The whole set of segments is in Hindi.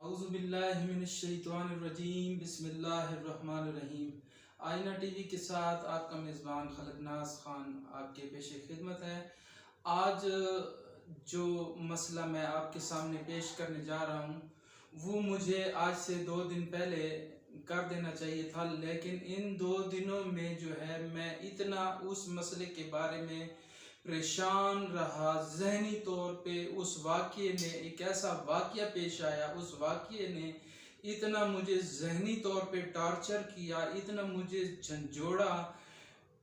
औज़ुबिल्लाहिमिनश्शैतानिर्रजीम बिस्मिल्लाहिर्रहमानिर्रहीम। आईना टीवी के साथ आपका मेज़बान खलकनाज खान आपके पेशे खिदमत है। आज जो मसला मैं आपके सामने पेश करने जा रहा हूँ वो मुझे आज से 2 दिन पहले कर देना चाहिए था, लेकिन इन 2 दिनों में जो है मैं इतना उस मसले के बारे में परेशान रहा, जहनी तौर पे उस वाक़ये ने एक ऐसा वाक़या पेश आया, उस वाक़ये ने इतना मुझे जहनी तौर पे टॉर्चर किया, इतना मुझे झंझोड़ा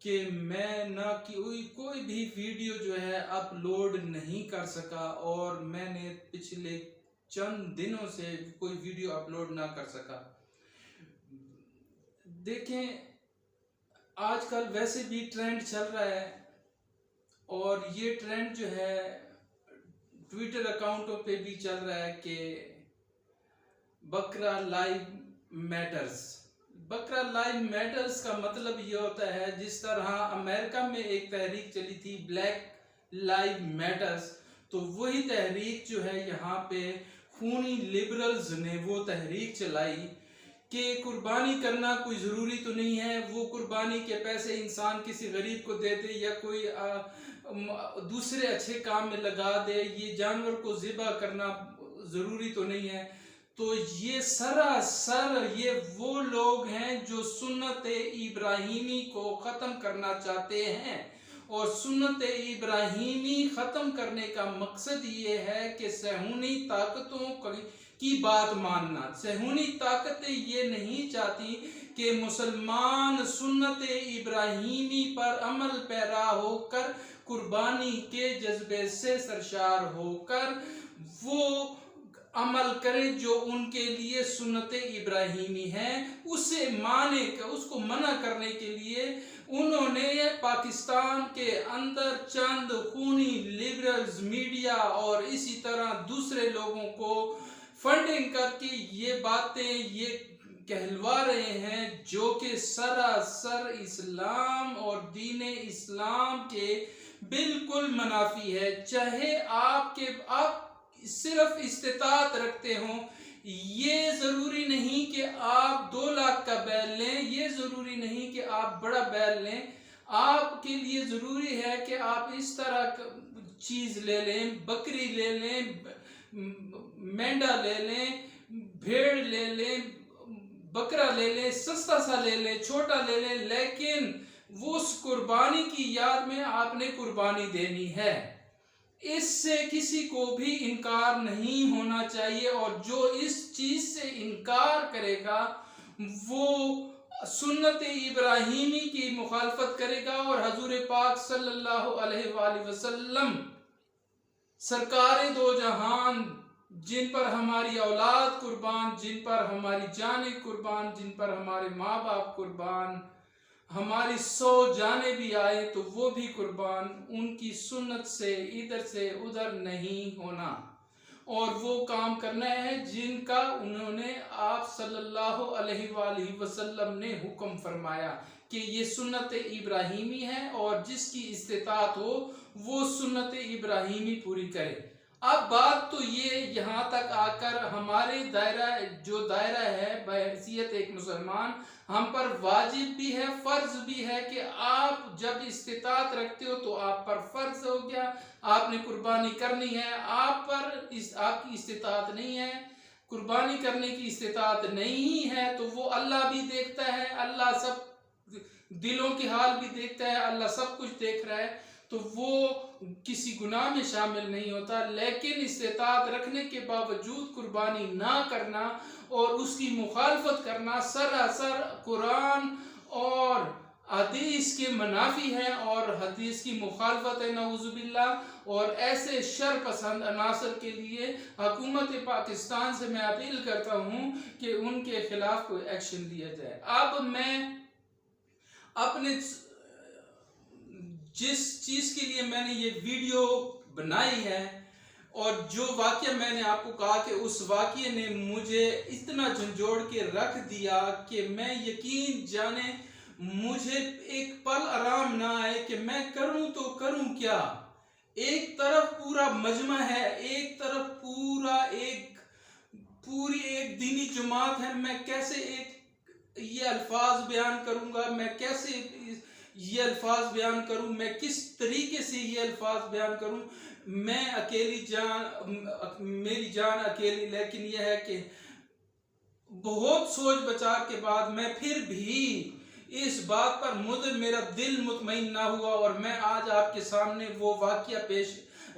कि मैं ना कोई भी वीडियो जो है अपलोड नहीं कर सका और मैंने पिछले चंद दिनों से कोई वीडियो अपलोड ना कर सका। देखें, आजकल वैसे भी ट्रेंड चल रहा है और ये ट्रेंड जो है ट्विटर अकाउंटों पे भी चल रहा है कि बकरा लाइव मैटर्स। बकरा लाइव मैटर्स का मतलब ये होता है, जिस तरह अमेरिका में एक तहरीक चली थी ब्लैक लाइव मैटर्स, तो वही तहरीक जो है यहाँ पे खूनी लिबरल्स ने वो तहरीक चलाई कि कुर्बानी करना कोई ज़रूरी तो नहीं है, वो कुर्बानी के पैसे इंसान किसी गरीब को दे दे या कोई दूसरे अच्छे काम में लगा दे, ये जानवर को ज़िबा करना ज़रूरी तो नहीं है। तो ये सरासर ये वो लोग हैं जो सुन्नत इब्राहीमी को ख़त्म करना चाहते हैं, और सुन्नत इब्राहीमी ख़त्म करने का मकसद ये है कि सहूनी ताकतों की बात मानना। सहूनी ताकतें ये नहीं चाहती कि मुसलमान सुन्नत इब्राहीमी पर अमल पैरा होकर कुर्बानी के जज्बे से सरशार होकर वो अमल करें जो उनके लिए सुन्नत इब्राहीमी है, उसे उसको मना करने के लिए उन्होंने पाकिस्तान के अंदर चंद खूनी लिबरल्स मीडिया और इसी तरह दूसरे लोगों को फंडिंग करके ये बातें ये कहलवा रहे हैं जो कि सरासर इस्लाम और दीन इस्लाम के बिल्कुल मुनाफी है। चाहे आप सिर्फ इस्तिताअत रखते हों, ये ज़रूरी नहीं कि आप 2 लाख का बैल लें, ये ज़रूरी नहीं कि आप बड़ा बैल लें। आपके लिए ज़रूरी है कि आप इस तरह चीज़ ले लें, बकरी ले लें, मेंढा ले लें, भेड़ ले लें, बकरा ले लें, सस्ता सा ले लें, छोटा ले लें, लेकिन वो उस कुर्बानी की याद में आपने कुर्बानी देनी है। इससे किसी को भी इनकार नहीं होना चाहिए, और जो इस चीज से इनकार करेगा वो सुन्नत इब्राहीमी की मुखालफत करेगा और हजूर पाक सल्लल्लाहु अलैहि वसल्लम सरकारे दो जहान, जिन पर हमारी औलाद कुर्बान, जिन पर हमारी जानें कुर्बान, जिन पर हमारे माँ बाप कुर्बान, हमारी 100 जाने भी आए तो वो भी कुर्बान, उनकी सुन्नत से इधर से उधर नहीं होना और वो काम करना है जिनका उन्होंने आप सल्लल्लाहु अलैहि वसल्लम ने हुक्म फरमाया कि ये सुन्नत इब्राहीमी है, और जिसकी इस्तिताअत हो वो सुन्नत इब्राहीमी पूरी करे। अब बात तो ये यहाँ तक आकर हमारे दायरा है बहैसियत एक मुसलमान, हम पर वाजिब भी है, फर्ज भी है कि आप जब इस्तिताअत रखते हो तो आप पर फर्ज हो गया, आपने कुर्बानी करनी है। आपकी इस्तिताअत नहीं है, कुर्बानी करने की इस्तिताअत नहीं है, तो वो अल्लाह भी देखता है, अल्लाह सब दिलों की हाल भी देखता है, अल्लाह सब कुछ देख रहा है, तो वो किसी गुनाह में शामिल नहीं होता। लेकिन इस्तिताअत रखने के बावजूद कुर्बानी ना करना और उसकी मुखालफत करना सरासर कुरान और हदीस के मुनाफी है और हदीस की मुखालफत है, नऊजुबिल्लाह। और ऐसे शर पसंद अनासर के लिए हुकूमत पाकिस्तान से मैं अपील करता हूँ कि उनके खिलाफ कोई एक्शन लिया जाए। अब मैं अपने जिस चीज़ के लिए मैंने ये वीडियो बनाई है और जो वाक़या मैंने आपको कहा कि उस वाक़ये ने मुझे इतना झंझोड़ के रख दिया कि मैं यकीन जाने मुझे एक पल आराम ना आए कि मैं करूं तो करूं क्या। एक तरफ पूरा मजमा है, एक तरफ पूरा एक पूरी एक दीनी जमात है, मैं कैसे एक ये अल्फाज बयान करूंगा, मैं कैसे ये अल्फाज बयान करूं, मैं किस तरीके से ये अल्फाज बयान करूं। मैं अकेली जान, मेरी जान अकेली, लेकिन यह है कि बहुत सोच विचार के बाद मैं फिर भी इस बात पर मुझे मेरा दिल मुतमईन ना हुआ और मैं आज आपके सामने वो वाकया पेश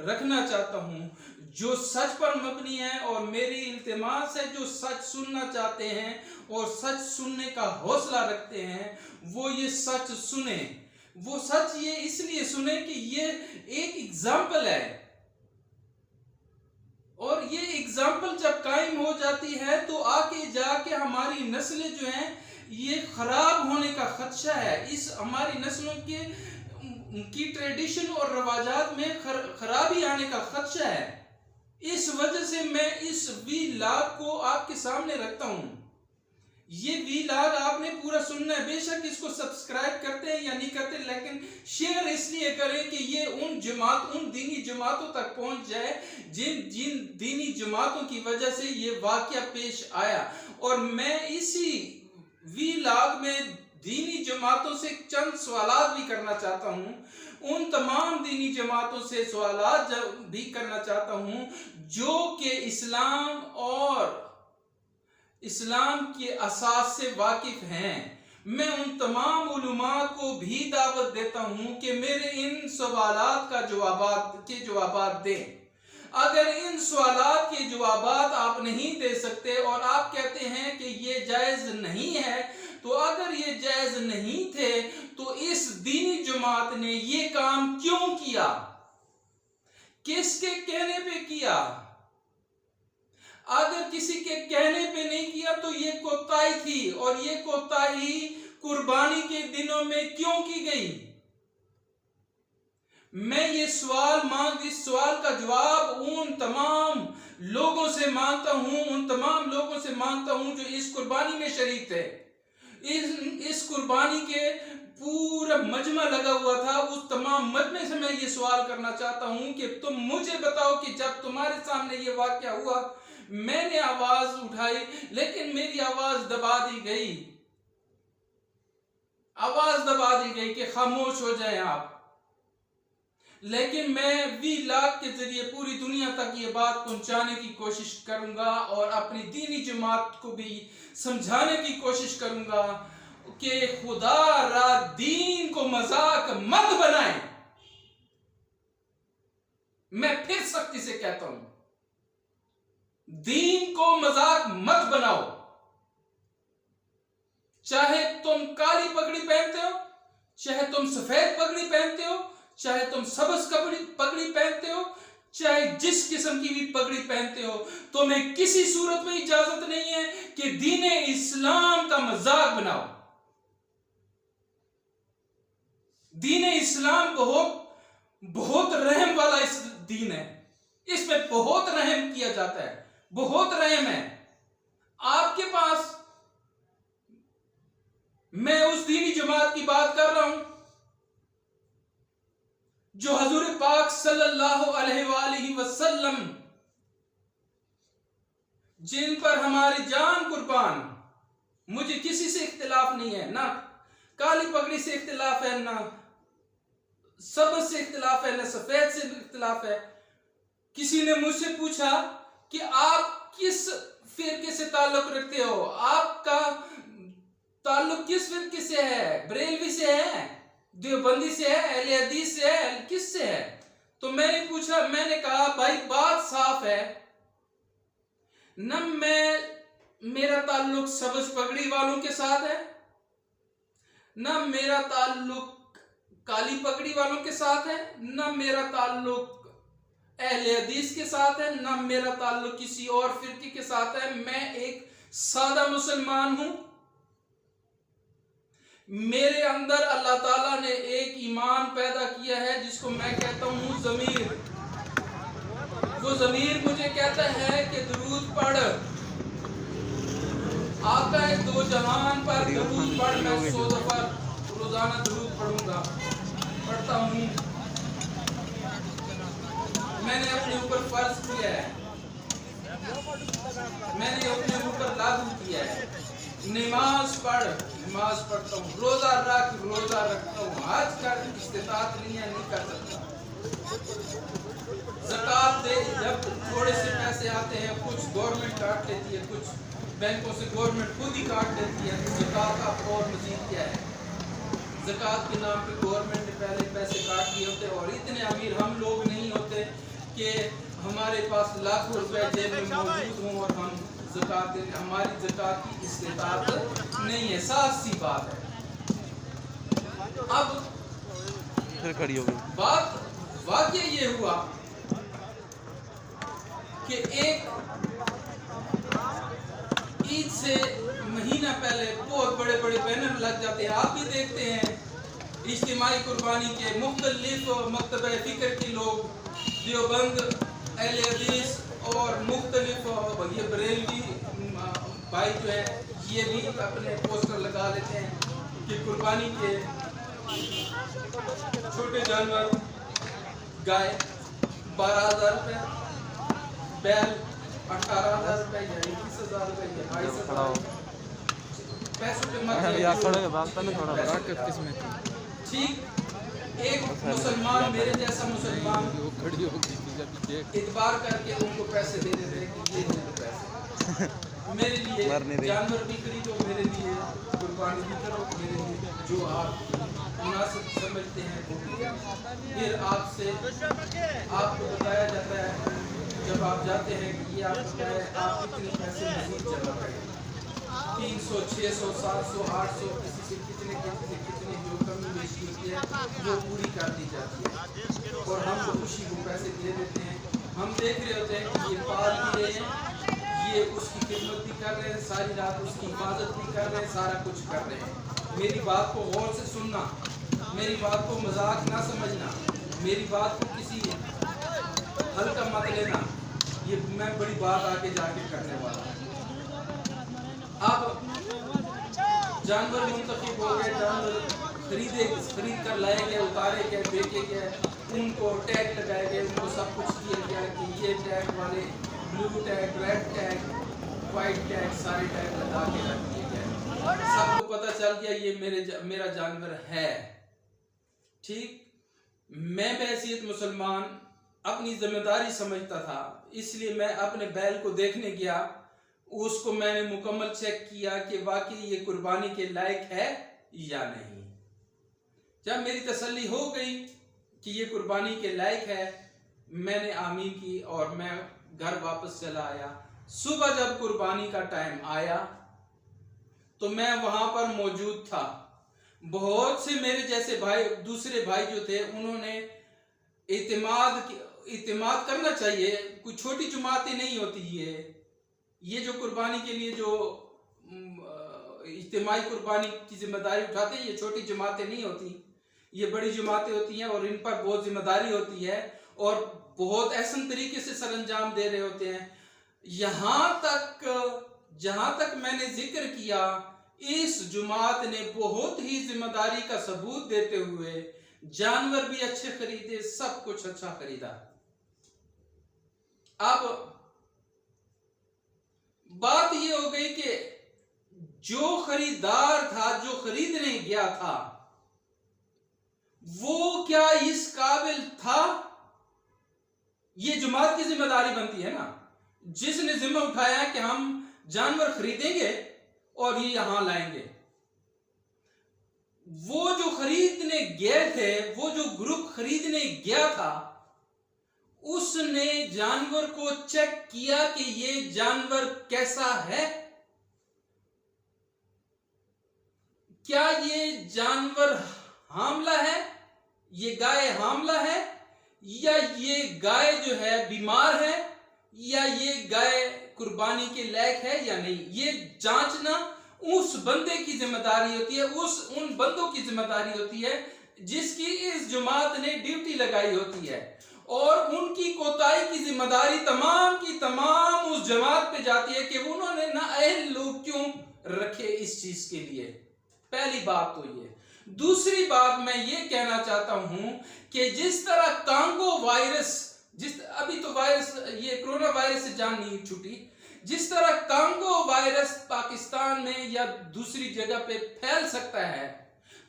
रखना चाहता हूँ जो सच पर मबनी है। और मेरी इल्तिमास है जो सच सुनना चाहते हैं और सच सुनने का हौसला रखते हैं, वो ये सच सुने। वो सच ये इसलिए सुने कि ये एक एग्जाम्पल है, और ये एग्जाम्पल जब कायम हो जाती है तो आगे जाके हमारी नस्लें जो हैं ये खराब होने का खदशा है। इस हमारी नस्लों की ट्रेडिशन और रवाजात में खराबी आने का खदशा है। इस वजह से मैं इस वीलॉग को आपके सामने रखता हूं। ये वीलॉग आपने पूरा सुनना है, बेशक इसको सब्सक्राइब करते हैं या नहीं करते, लेकिन शेयर इसलिए करें कि ये उन दीनी जमातों तक पहुंच जाए जिन दीनी जमातों की वजह से ये वाकया पेश आया। और मैं इसी वीलॉग में दीनी जमातों से चंद सवालात भी करना चाहता हूं। उन तमाम दीनी जमातों से सवालात भी करना चाहता हूं जो कि इस्लाम और इस्लाम के असास से वाकिफ हैं। मैं उन तमाम उलमा को भी दावत देता हूं कि मेरे इन सवालात का जवाबात दें। अगर इन सवालात के जवाबात आप नहीं दे सकते और आप कहते हैं कि ये जायज नहीं है, तो अगर ये जायज नहीं थे तो इस दीनी जमात ने ये काम क्यों किया, किसके कहने पे किया? अगर किसी के कहने पे नहीं किया तो ये कोताही थी, और ये कोताही कुर्बानी के दिनों में क्यों की गई? मैं ये इस सवाल का जवाब उन तमाम लोगों से मांगता हूं जो इस कुर्बानी में शरीक थे। इस कुर्बानी के पूरा मजमा लगा हुआ था, उस तमाम मजमे से मैं ये सवाल करना चाहता हूं कि तुम मुझे बताओ कि जब तुम्हारे सामने ये वाकया हुआ, मैंने आवाज उठाई लेकिन मेरी आवाज दबा दी गई कि खामोश हो जाएं आप। लेकिन मैं वीलॉग के जरिए पूरी दुनिया तक ये बात पहुंचाने की कोशिश करूंगा और अपनी दीनी जमात को भी समझाने की कोशिश करूंगा कि खुदा रा दीन को मजाक मत बनाएं। मैं फिर सख्ती से कहता हूं, दीन को मजाक मत बनाओ। चाहे तुम काली पगड़ी पहनते हो, चाहे तुम सफेद पगड़ी पहनते हो, चाहे तुम सबज पगड़ी पहनते हो, चाहे जिस किस्म की भी पगड़ी पहनते हो, तुम्हें किसी सूरत में इजाजत नहीं है कि दीन इस्लाम का मजाक बनाओ। दीन इस्लाम बहुत रहम वाला इस दीन है, इसमें बहुत रहम किया जाता है, बहुत रहम है आपके पास। मैं उस दीनी जमात की बात कर रहा हूं जो हजूर पाक सल्लल्लाहु अलैहि वसल्लम, जिन पर हमारी जान कुर्बान, मुझे किसी से इख्तिलाफ नहीं है, ना काली पगड़ी से इख्तिलाफ है, ना सबज से इख्तिलाफ है, ना सफेद से इख्तिलाफ है। किसी ने मुझसे पूछा कि आप किस फिरके से ताल्लुक रखते हो, आपका ताल्लुक किस फिरके से है? बरेलवी से है, देवबंदी से है, अहले हदीस से है, किस से है? तो मैंने कहा भाई बात साफ है, न मेरा ताल्लुक सबज पगड़ी वालों के साथ है, न मेरा ताल्लुक काली पगड़ी वालों के साथ है, न मेरा ताल्लुक अहले हदीस के साथ है, न मेरा ताल्लुक किसी और फिरके के साथ है। मैं एक सादा मुसलमान हूं। मेरे अंदर अल्लाह ताला ने एक ईमान पैदा किया है जिसको मैं कहता हूं ज़मीर। वो ज़मीर मुझे कहता है कि दुरूद पढ़, आका है दो जहान पर दुरूद पढ़। मैं 100 दफा रोजाना दुरूद पढ़ता हूं। मैंने अपने ऊपर फर्ज किया है। मैंने अपने ऊपर लागू किया है। नमाज पढ़ता हूँ, रोजा रखता हूँ, हज कर इस्तिताअत नहीं कर सकता। ज़कात दे, जब थोड़े से पैसे आते हैं, कुछ गवर्नमेंट काट लेती है, कुछ बैंकों से गवर्नमेंट खुद ही काट लेती है। तो ज़कात का और मजीद क्या है? ज़कात के नाम पे गवर्नमेंट ने पहले पैसे काट दिए होते, और इतने अमीर हम लोग नहीं होते कि हमारे पास लाखों रुपए जेब में मौजूद हों और हम ज़कात दें। हमारी ज़कात की इस्तिताअत नहीं है, साफ सी बात है। अब फिर खड़ी हो गई बात, वाक़या ये हुआ कि एक ईद से महीना पहले बहुत बड़े बड़े बैनर लग जाते हैं। आप भी देखते हैं इज्तिमाई कुर्बानी के मुख्तलिफ मकतब फ़िक्र के लोग, देवबंद, अहले हदीस और मुख्तलिफ ये बरेलवी भाई जो है, ये भी अपने पोस्टर लगा लेते हैं कि कुर्बानी के छोटे जानवर, गाय 12,000 रुपये, बैल 18,000 रुपये या 21,000 रुपये या 22,000 पैसों पे मत ठीक। एक मुसलमान, मेरे जैसा मुसलमान इतबार करके उनको पैसे दे देते हैं कि ये दे दो पैसे, मेरे लिए जानवर भी खरीदो, मेरे लिए कुर्बानी भी करो, मेरे लिए जो आप मुनासिब समझते हैं वो भी। फिर आपको बताया जाता है जब आप जाते हैं कि ये आप कितने पैसे मजीद जमा करें, 300, 600, 700, 800, किसी से कितने जो कमी बेशी होती है वो पूरी कर दी जाती है, और हम तो खुशी को पैसे दे देते हैं। हम देख रहे होते हैं कि ये पाल भी रहे हैं, ये उसकी खिदमत भी कर रहे हैं, सारी रात उसकी हिफाजत भी कर रहे हैं, सारा कुछ कर रहे हैं। मेरी बात को गौर से सुनना, मेरी बात को मजाक ना समझना, मेरी बात को किसी हल्का मत लेना, ये मैं बड़ी बात आगे जाके करने वाला हूँ। अब जानवर मुंतखब हो गए, जानवर खरीद कर लाए गए, उतारे गए, बेचे गए, उनको टैग लगाए गए, उनको सब कुछ किया गया कि ये टैग वाले blue tag, red tag, white tag, सारे टैग लगा के रख दिए गए। सबको पता चल गया ये मेरा जानवर है। ठीक, मैं बहैसियत मुसलमान अपनी जिम्मेदारी समझता था, इसलिए मैं अपने बैल को देखने गया, उसको मैंने मुकम्मल चेक किया कि वाकई ये कुर्बानी के लायक है या नहीं। जब मेरी तसल्ली हो गई कि ये कुर्बानी के लायक है, मैंने आमीन की और मैं घर वापस चला आया। सुबह जब कुर्बानी का टाइम आया तो मैं वहां पर मौजूद था। बहुत से मेरे जैसे भाई, दूसरे भाई जो थे, उन्होंने इत्तेमाद करना चाहिए, कोई छोटी जमातें नहीं होती ये जो कुर्बानी के लिए जो इज्तिमाई कुर्बानी की जिम्मेदारी उठाते हैं, ये छोटी जमातें नहीं होती, ये बड़ी जमातें होती हैं और इन पर बहुत जिम्मेदारी होती है और बहुत अहसन तरीके से सरअंजाम दे रहे होते हैं। जहां तक मैंने जिक्र किया, इस जमात ने बहुत ही जिम्मेदारी का सबूत देते हुए जानवर भी अच्छे खरीदे, सब कुछ अच्छा खरीदा। अब बात ये हो गई कि जो खरीदार था, जो खरीदने गया था, वो क्या इस काबिल था? ये जमात की जिम्मेदारी बनती है ना, जिसने जिम्मा उठाया कि हम जानवर खरीदेंगे और ये यहां लाएंगे। वो जो खरीदने गए थे, वो जो ग्रुप खरीदने गया था, उसने जानवर को चेक किया कि ये जानवर कैसा है, क्या ये जानवर हामला है, ये गाय हामला है, या ये गाय जो है बीमार है, या ये गाय कुर्बानी के लायक है या नहीं। ये जांचना उस बंदे की जिम्मेदारी होती है, उन बंदों की जिम्मेदारी होती है जिसकी इस जमात ने ड्यूटी लगाई होती है, और उनकी कोताही की जिम्मेदारी तमाम की तमाम उस जमात पे जाती है कि उन्होंने ना अहल लोग क्यों रखे इस चीज के लिए। पहली बात तो ये। दूसरी बात मैं ये कहना चाहता हूं कि जिस तरह कांगो वायरस, अभी तो वायरस, ये कोरोना वायरस से जान नहीं छूटी, जिस तरह कांगो वायरस पाकिस्तान में या दूसरी जगह पे फैल सकता है,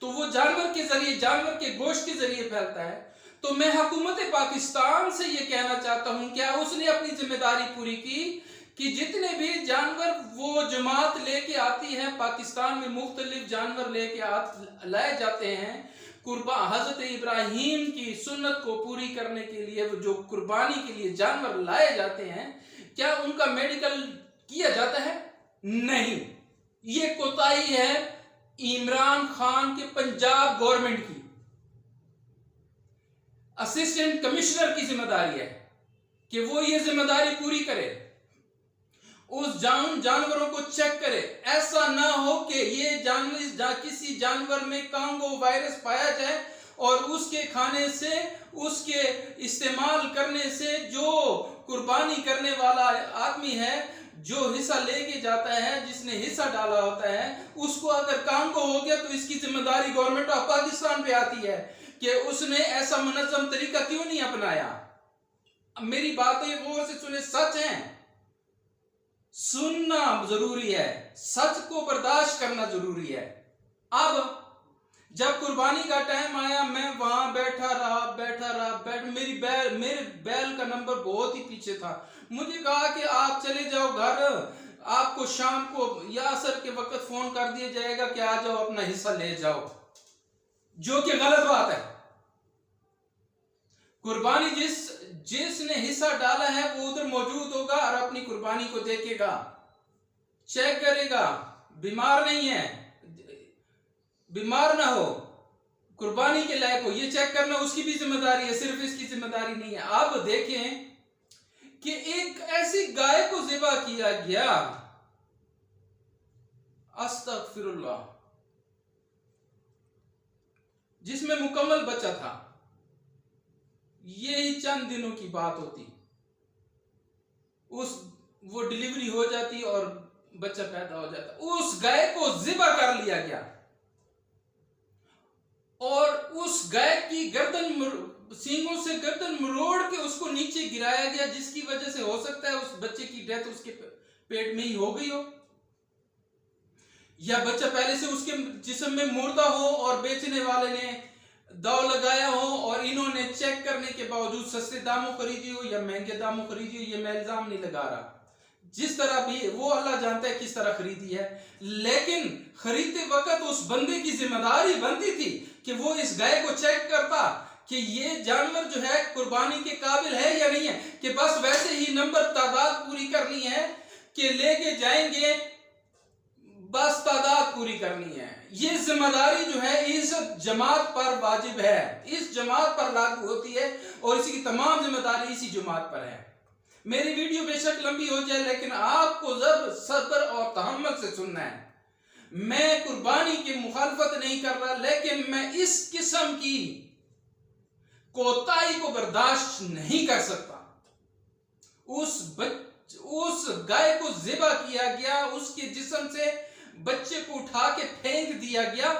तो वो जानवर के जरिए, जानवर के गोश्त के जरिए फैलता है। तो मैं हुकूमत पाकिस्तान से ये कहना चाहता हूं, क्या उसने अपनी जिम्मेदारी पूरी की कि जितने भी जानवर वो जमात लेके आती है, पाकिस्तान में मुख्तलिफ जानवर लेके लाए जाते हैं हजरत इब्राहीम की सुन्नत को पूरी करने के लिए, वो जो कुर्बानी के लिए जानवर लाए जाते हैं, क्या उनका मेडिकल किया जाता है? नहीं। ये कोताही है इमरान खान के पंजाब गवर्नमेंट की। असिस्टेंट कमिश्नर की जिम्मेदारी है कि वो ये जिम्मेदारी पूरी करे, उस जानवरों को चेक करे। ऐसा ना हो कि ये जानवर किसी जानवर में कांगो वायरस पाया जाए और उसके खाने से, उसके इस्तेमाल करने से जो कुर्बानी करने वाला आदमी है, जो हिस्सा लेके जाता है, जिसने हिस्सा डाला होता है, उसको अगर कांगो हो गया तो इसकी जिम्मेदारी गवर्नमेंट ऑफ पाकिस्तान पे आती है कि उसने ऐसा मुनज़्ज़म तरीका क्यों नहीं अपनाया। मेरी बातें गौर से सुने, सच है, सुनना जरूरी है, सच को बर्दाश्त करना जरूरी है। अब जब कुर्बानी का टाइम आया, मैं वहां बैठा रहा, मेरे बैल का नंबर बहुत ही पीछे था। मुझे कहा कि आप चले जाओ घर, आपको शाम को या असर के वक्त फोन कर दिया जाएगा कि आ जाओ, अपना हिस्सा ले जाओ, जो कि गलत बात है। कुर्बानी जिसने हिस्सा डाला है वो उधर मौजूद होगा और अपनी कुर्बानी को देखेगा, चेक करेगा, बीमार नहीं है, बीमार ना हो, कुर्बानी के लायक हो, ये चेक करना उसकी भी जिम्मेदारी है, सिर्फ इसकी जिम्मेदारी नहीं है। अब देखें कि एक ऐसी गाय को ज़िबा किया गया, अस्तगफिरुल्लाह, जिसमें मुकम्मल बच्चा था। यही चंद दिनों की बात होती, वो डिलीवरी हो जाती और बच्चा पैदा हो जाता। उस गाय को ज़िबा कर लिया गया और उस गाय की सींगों से गर्दन मरोड़ के उसको नीचे गिराया गया, जिसकी वजह से हो सकता है उस बच्चे की डेथ उसके पेट में ही हो गई हो, या बच्चा पहले से उसके जिस्म में मुर्दा हो और बेचने वाले ने दाव लगाया हो और इन्होंने चेक करने के बावजूद सस्ते दामों खरीदी हो या महंगे दामों खरीदी हो। ये मैं इल्जाम नहीं लगा रहा, जिस तरह भी वो अल्लाह जानता है किस तरह खरीदी है, लेकिन खरीदते वक्त उस बंदे की जिम्मेदारी बनती थी कि वो इस गाय को चेक करता कि ये जानवर जो है कुर्बानी के काबिल है या नहीं है, कि बस वैसे ही नंबर तादाद पूरी करनी है कि लेके जाएंगे, बस तादाद पूरी करनी है। ये जिम्मेदारी जो है इस जमात पर वाजिब है, इस जमात पर लागू होती है और इसी की तमाम जिम्मेदारी इसी जमात पर है। मेरी वीडियो बेशक लंबी हो जाए, लेकिन आपको जब सब्र और तहम्मुल से सुनना है। मैं कुर्बानी की मुखालफत नहीं कर रहा, लेकिन मैं इस किस्म की कोताही को बर्दाश्त नहीं कर सकता। उस गाय को ज़िबा किया गया, उसके जिस्म से बच्चे को उठा के फेंक दिया गया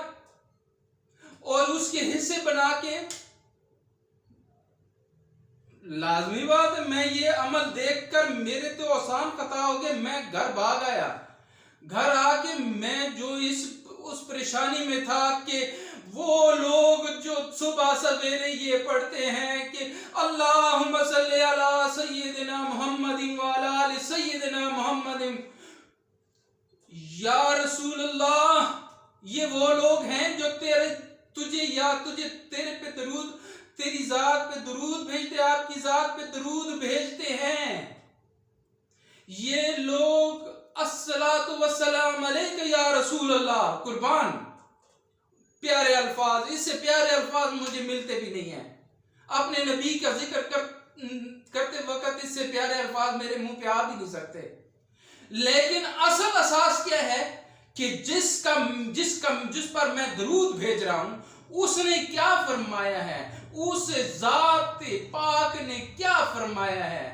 और उसके हिस्से बना के, लाजमी बात है, मैं ये अमल देखकर मेरे तो आसान खता हो गया। मैं घर भाग आया, घर आके मैं जो उस परेशानी में था कि वो लोग जो सुबह सवेरे ये पढ़ते हैं कि अल्लाहुम्मा सल्ली अला सय्यिदिना मुहम्मदिन व अला आलि सय्यिदिना मुहम्मदिन, या रसूल अल्लाह, ये वो लोग हैं जो तेरे पे दरूद, तेरी जात पे दरूद भेजते, आपकी जात पे दरूद भेजते हैं। ये लोग अस्सलातु वस्सलाम अलैका या रसूल अल्लाह, कुर्बान, प्यारे अल्फाज, इससे प्यारे अल्फाज मुझे मिलते भी नहीं है। अपने नबी का जिक्र करते वक्त इससे प्यारे अल्फाज मेरे मुंह पे आ भी नहीं सकते। लेकिन असल असास क्या है कि जिस पर मैं दरूद भेज रहा हूं उसने क्या फरमाया है, उस जात पाक ने क्या फरमाया है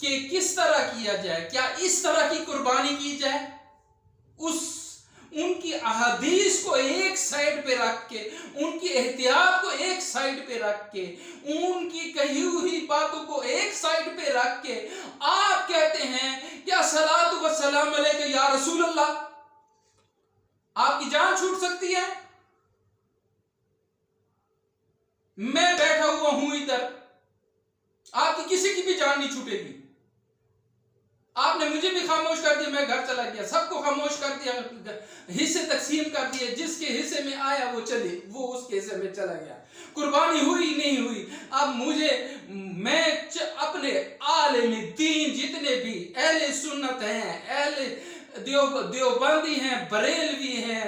कि किस तरह किया जाए, क्या इस तरह की कुर्बानी की जाए, उनकी अहदीस को एक साइड पे रख के, उनकी एहतियात को एक साइड पे रख के, उनकी कही हुई बातों को एक साइड पे रख के आप कहते हैं क्या सलातु व सलाम अलैका या रसूल अल्लाह, आपकी जान छूट सकती है? मैं बैठा हुआ हूं इधर, आपकी किसी की भी जान नहीं छूटेगी। आपने मुझे भी खामोश कर दिया, मैं घर चला गया, सबको खामोश कर दिया, हिस्से तकसीम कर दिए, जिसके हिस्से में आया वो वो उसके हिस्से में चला गया, कुर्बानी हुई नहीं हुई। अब मैं अपने आलिम दीन जितने भी अहले सुन्नत हैं, अहले देवबंदी हैं, बरेलवी हैं,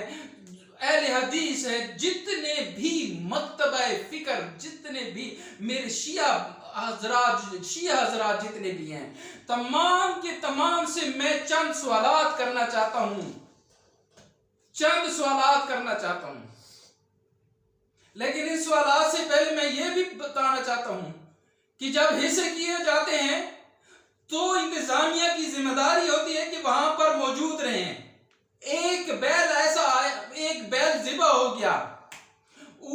अहले हदीस हैं, जितने भी मकतबा फिक्र, जितने भी मेरे शिया हजरात जितने भी हैं, तमाम के तमाम से मैं चंद सवालात करना चाहता हूं, चंद सवालात करना चाहता हूं। लेकिन इस सवालात से पहले मैं ये भी बताना चाहता हूं कि जब हिस्से किए जाते हैं तो इंतजामिया की जिम्मेदारी होती है कि वहां पर मौजूद रहें। एक बैल ऐसा आया, एक बैल ज़िबा हो गया,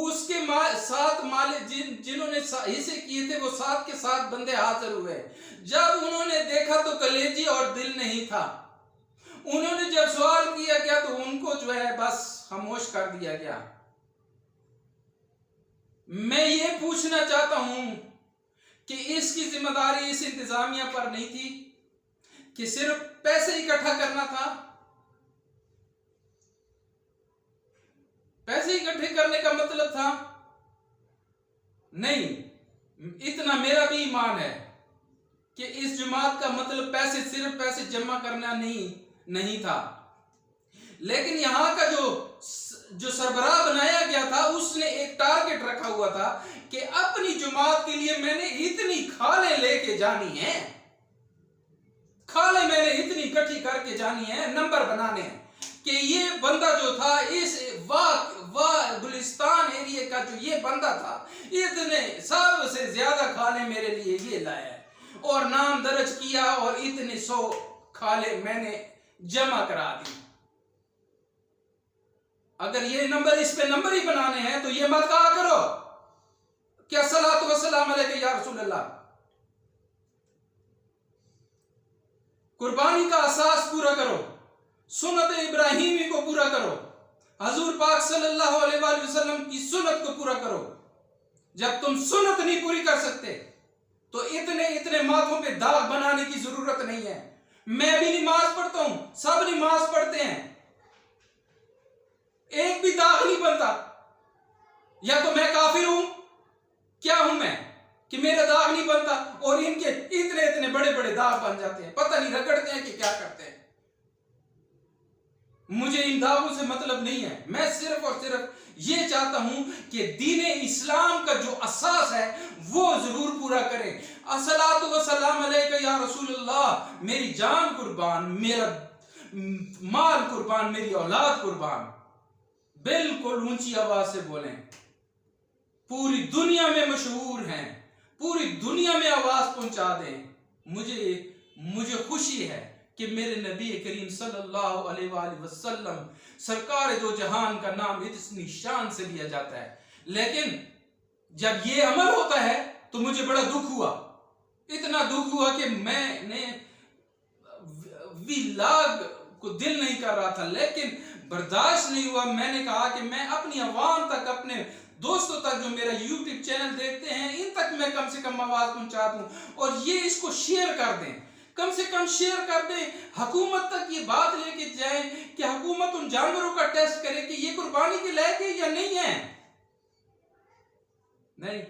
उसके सात मालिक जिन्होंने हिस्से किए थे वो 7 के 7 बंदे हाजिर हुए। जब उन्होंने देखा तो कलेजी और दिल नहीं था। उन्होंने जब सवाल किया गया तो उनको जो है बस खामोश कर दिया गया। मैं ये पूछना चाहता हूं कि इसकी जिम्मेदारी इस इंतजामिया पर नहीं थी कि सिर्फ पैसे इकट्ठा करना था? पैसे इकट्ठे करने का मतलब था? नहीं, इतना मेरा भी ईमान है कि इस जमात का मतलब पैसे, सिर्फ पैसे जमा करना नहीं था। लेकिन यहां का जो सरबराह बनाया गया था उसने एक टारगेट रखा हुआ था कि अपनी जमात के लिए मैंने इतनी खालें लेके जानी है, खालें मैंने इतनी इकट्ठी करके जानी है, नंबर बनाने हैं कि ये बंदा जो था इस वाह गुलिस्तान एरिया का जो ये बंदा था, इतने सबसे ज्यादा खाले मेरे लिए ये लाया है, और नाम दर्ज किया और इतने 100 खाले मैंने जमा करा दी। अगर ये नंबर, इस पे नंबर ही बनाने हैं तो ये मत कहा करो क्या सलातु व सलाम अलैका या रसूल अल्लाह। कुर्बानी का असास पूरा करो, सुन्नत इब्राहिमी को पूरा करो, हजूर पाक सल्लल्लाहु अलैहि वसल्लम की सुन्नत को पूरा करो। जब तुम सुन्नत नहीं पूरी कर सकते तो इतने माथों पे दाग बनाने की जरूरत नहीं है। मैं भी नमाज पढ़ता हूं, सब नमाज पढ़ते हैं, एक भी दाग नहीं बनता। या तो मैं काफिर हूं, क्या हूं मैं कि मेरा दाग नहीं बनता, और इनके इतने बड़े बड़े दाग बन जाते हैं, पता नहीं रगड़ते हैं कि क्या करते हैं। मुझे इन दावों से मतलब नहीं है। मैं सिर्फ और सिर्फ ये चाहता हूं कि दीन इस्लाम का जो असास है वो जरूर पूरा करें। अस्सलातु व सलाम अलैका या रसूलुल्लाह, मेरी जान कुर्बान, मेरा माल कुर्बान, मेरी औलाद कुर्बान। बिल्कुल ऊंची आवाज से बोलें, पूरी दुनिया में मशहूर हैं, पूरी दुनिया में आवाज पहुंचा दें। मुझे खुशी है कि मेरे नबी करीम सल्लल्लाहु अलैहि वसल्लम सरकार दो जहान का नाम इतनी शान से लिया जाता है। लेकिन जब ये अमल होता है तो मुझे बड़ा दुख हुआ, इतना दुख हुआ कि मैंने विलाग को दिल नहीं कर रहा था, लेकिन बर्दाश्त नहीं हुआ। मैंने कहा कि मैं अपनी आवाम तक, अपने दोस्तों तक जो मेरा YouTube चैनल देखते हैं, इन तक मैं कम से कम आवाज पहुंचा दूं, और ये इसको शेयर कर दें, कम से कम शेयर कर दें, हुकूमत तक ये बात लेके जाए कि हुकूमत उन जानवरों का टेस्ट करे कि ये कुर्बानी के लायक है या नहीं है। नहीं,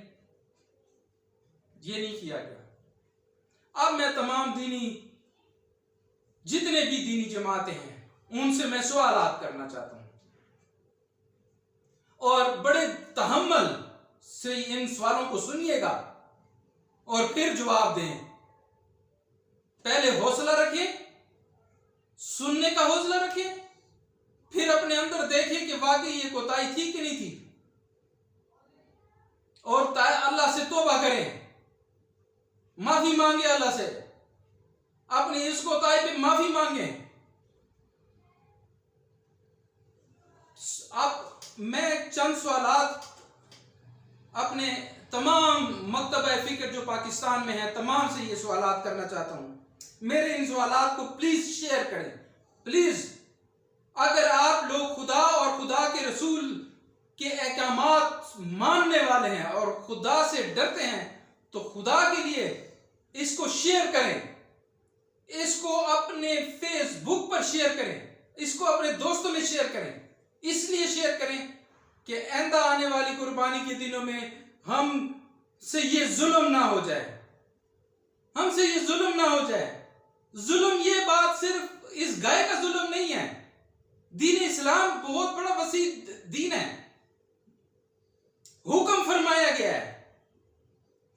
ये नहीं किया गया। अब मैं तमाम जितने भी दीनी जमातें हैं उनसे मैं सवालात करना चाहता हूं, और बड़े तहम्मुल से इन सवालों को सुनिएगा और फिर जवाब दें। पहले हौसला रखें, सुनने का हौसला रखें, फिर अपने अंदर देखें कि वाकई ये कोताही थी कि नहीं थी, और अल्लाह से तौबा करें, माफी मांगे अल्लाह से, अपनी इस कोताही पे माफी मांगे। अब मैं चंद सवालात अपने तमाम मकतबा फिक्र जो पाकिस्तान में है तमाम से ये सवालात करना चाहता हूं। मेरे इन सवालात को प्लीज शेयर करें, प्लीज। अगर आप लोग खुदा और खुदा के रसूल के अहकामात मानने वाले हैं और खुदा से डरते हैं तो खुदा के लिए इसको शेयर करें, इसको अपने फेसबुक पर शेयर करें, इसको अपने दोस्तों में शेयर करें। इसलिए शेयर करें कि आइंदा आने वाली कुर्बानी के दिनों में हम से ये जुल्म ना हो जाए, हमसे ये जुल्म ना हो जाए। जुल्म, ये बात सिर्फ इस गाय का जुल्म नहीं है। दीन इस्लाम बहुत बड़ा वसी दीन है। हुक्म फरमाया गया है,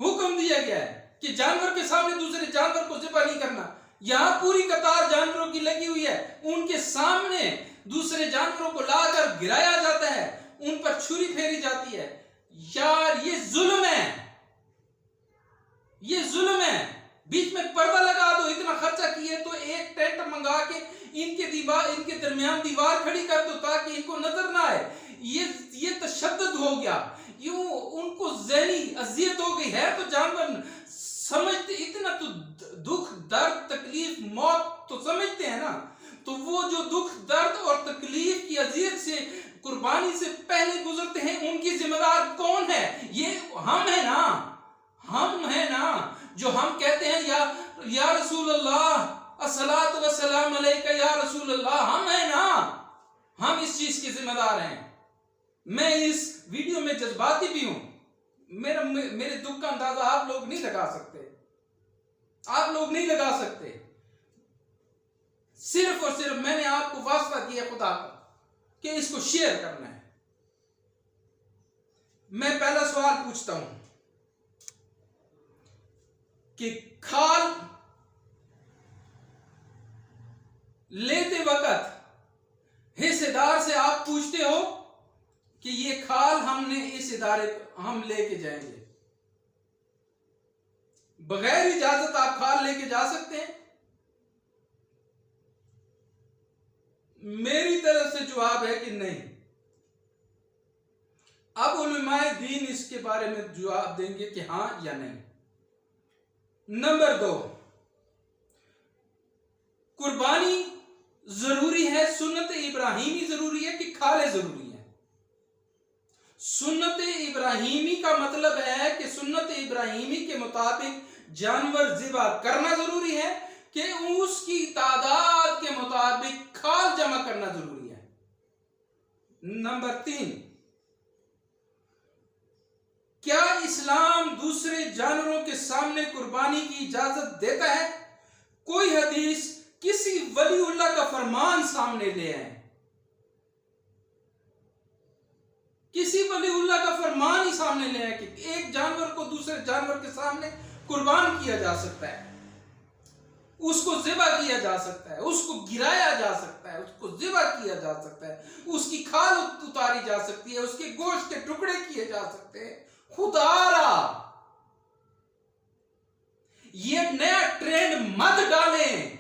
हुक्म दिया गया है कि जानवर के सामने दूसरे जानवर को ज़िबा नहीं करना। यहां पूरी कतार जानवरों की लगी हुई है, उनके सामने दूसरे जानवरों को लाकर गिराया जाता है, उन पर छुरी फेरी जाती है। यार ये जुल्म है, ये जुल्म है। बीच में पर्दा लगा दो, इतना खर्चा किए तो एक टेंट मंगा के इनके दरमियान दीवार खड़ी कर दो ताकि इनको नजर ना आए। ये तशद्दुद हो गया, यूं उनको ज़हनी अजियत हो गई है। तो जानवर समझते, इतना तो दुख दर्द तकलीफ मौत तो समझते हैं ना, तो वो जो दुख दर्द और तकलीफ की अजियत से कुर्बानी से पहले गुजरते हैं, उनकी जिम्मेदार कौन है? ये हम है ना, हम है ना, जो हम कहते हैं या रसूल अल्लाह अस्सलातु वस्सलाम अलैका या रसूल अल्लाह, हम है ना, हम इस चीज के जिम्मेदार हैं। मैं इस वीडियो में जज्बाती भी हूं, मेरे दुख का अंदाजा आप लोग नहीं लगा सकते, आप लोग नहीं लगा सकते। सिर्फ और सिर्फ मैंने आपको वास्ता किया खुदा का कि इसको शेयर करना है। मैं पहला सवाल पूछता हूं कि खाल लेते वक्त हिस्सेदार से आप पूछते हो कि ये खाल हमने इस इदारे हम लेके जाएंगे, बगैर इजाजत आप खाल लेके जा सकते हैं? मेरी तरफ से जवाब है कि नहीं। अब उलमाए दीन इसके बारे में जवाब देंगे कि हां या नहीं। नंबर 2, कुर्बानी जरूरी है, सुन्नत इब्राहिमी जरूरी है कि खाले जरूरी है? सुन्नत इब्राहिमी का मतलब है कि सुन्नत इब्राहिमी के मुताबिक जानवर ज़िबा करना जरूरी है कि उसकी तादाद के मुताबिक खाल जमा करना जरूरी है? नंबर 3, क्या इस्लाम दूसरे जानवरों के सामने कुर्बानी की इजाजत देता है? कोई हदीस किसी वलीउल्लाह का फरमान सामने ले आए, किसी वलीउल्लाह का फरमान ही सामने ले आए कि एक जानवर को दूसरे जानवर के सामने कुर्बान किया जा सकता है, उसको ज़िबा किया जा सकता है, उसको गिराया जा सकता है, उसको ज़िबा किया जा सकता है, उसकी खाल उतारी जा सकती है, उसके गोश्त के टुकड़े किए जा सकते हैं। खुदारा ये नया ट्रेंड मत डालें,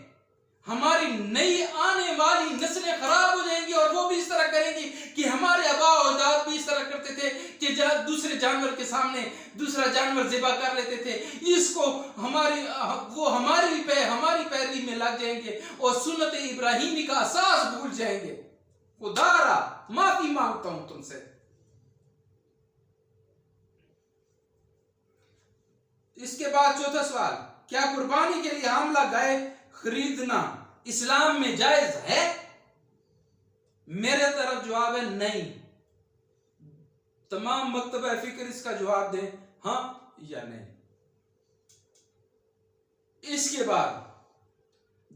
हमारी नई आने वाली नस्लें खराब हो जाएंगी और वो भी इस तरह करेंगी कि हमारे आबा और अजदाद भी इस तरह करते थे कि दूसरे जानवर के सामने दूसरा जानवर ज़िबा कर लेते थे। इसको हमारी पैरवी में लग जाएंगे और सुन्नत इब्राहिमी का असास भूल जाएंगे। खुदारा माफी मांगता हूं तुमसे। इसके बाद चौथा सवाल, क्या कुर्बानी के लिए हामला गाय खरीदना इस्लाम में जायज है? मेरे तरफ जवाब है नहीं। तमाम मकतबा फिक्र इसका जवाब दें हां या नहीं। इसके बाद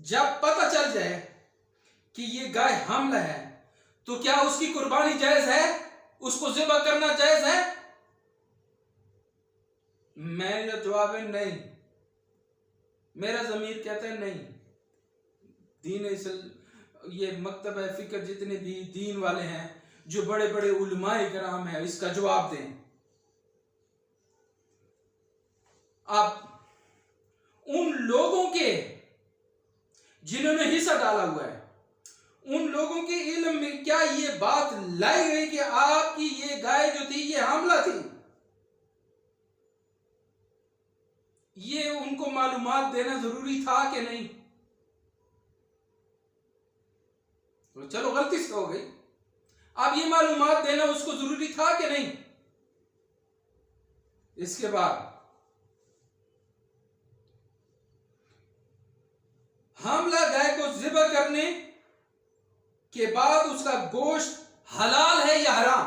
जब पता चल जाए कि ये गाय हमला है तो क्या उसकी कुर्बानी जायज है? उसको ज़िबा करना जायज है? मेरा जवाब है नहीं। मेरा ज़मीर कहता है नहीं। ये मकतब फिक्र जितने भी दीन वाले हैं, जो बड़े बड़े उलमाए कराम हैं, इसका जवाब दें। आप उन लोगों के जिन्होंने हिस्सा डाला हुआ है, उन लोगों के इल्म में क्या ये बात लाई गई कि आपकी ये गाय जो थी ये हामला थी? ये उनको मालूमात देना जरूरी था कि नहीं? तो चलो गलती से हो गई, अब ये मालूमात देना उसको जरूरी था कि नहीं? इसके बाद हामला गाय को ज़िबह करने के बाद उसका गोश्त हलाल है या हराम?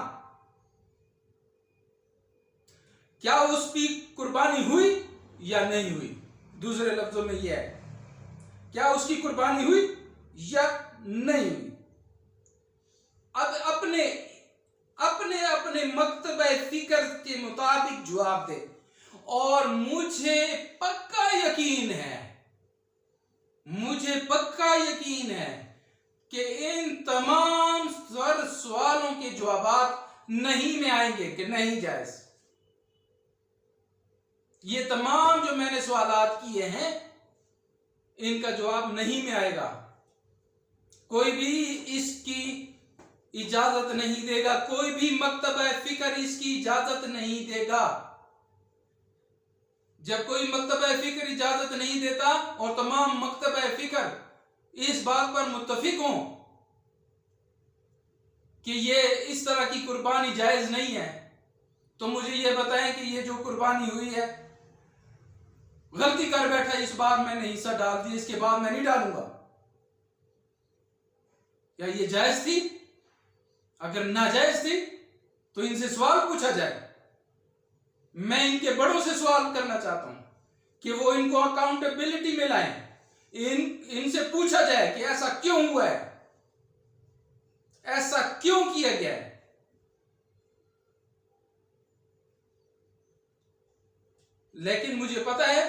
क्या उसकी कुर्बानी हुई या नहीं हुई? दूसरे लफ्जों में यह है, क्या उसकी कुर्बानी हुई या नहीं हुई? अब अपने अपने अपने मकतबा फिक्र के मुताबिक जवाब दे। और मुझे पक्का यकीन है, मुझे पक्का यकीन है कि इन तमाम सवालों के जवाब नहीं में आएंगे कि नहीं जायज। ये तमाम जो मैंने सवालात किए हैं इनका जवाब नहीं में आएगा। कोई भी इसकी इजाजत नहीं देगा, कोई भी मकतबा फिक्र इसकी इजाजत नहीं देगा। जब कोई मकतबा फिक्र इजाजत नहीं देता और तमाम मकतबा फिक्र इस बात पर मुत्तफिक हों कि ये इस तरह की कुर्बानी जायज नहीं है, तो मुझे ये बताएं कि ये जो कुर्बानी हुई है, गलती कर बैठा इस बार मैंने हिस्सा डाल दिया, इसके बाद मैं नहीं डालूंगा, क्या ये जायज थी? अगर नाजायज थी तो इनसे सवाल पूछा जाए। मैं इनके बड़ों से सवाल करना चाहता हूं कि वो इनको अकाउंटेबिलिटी में लाएं। इनसे पूछा जाए कि ऐसा क्यों हुआ है, ऐसा क्यों किया गया है। लेकिन मुझे पता है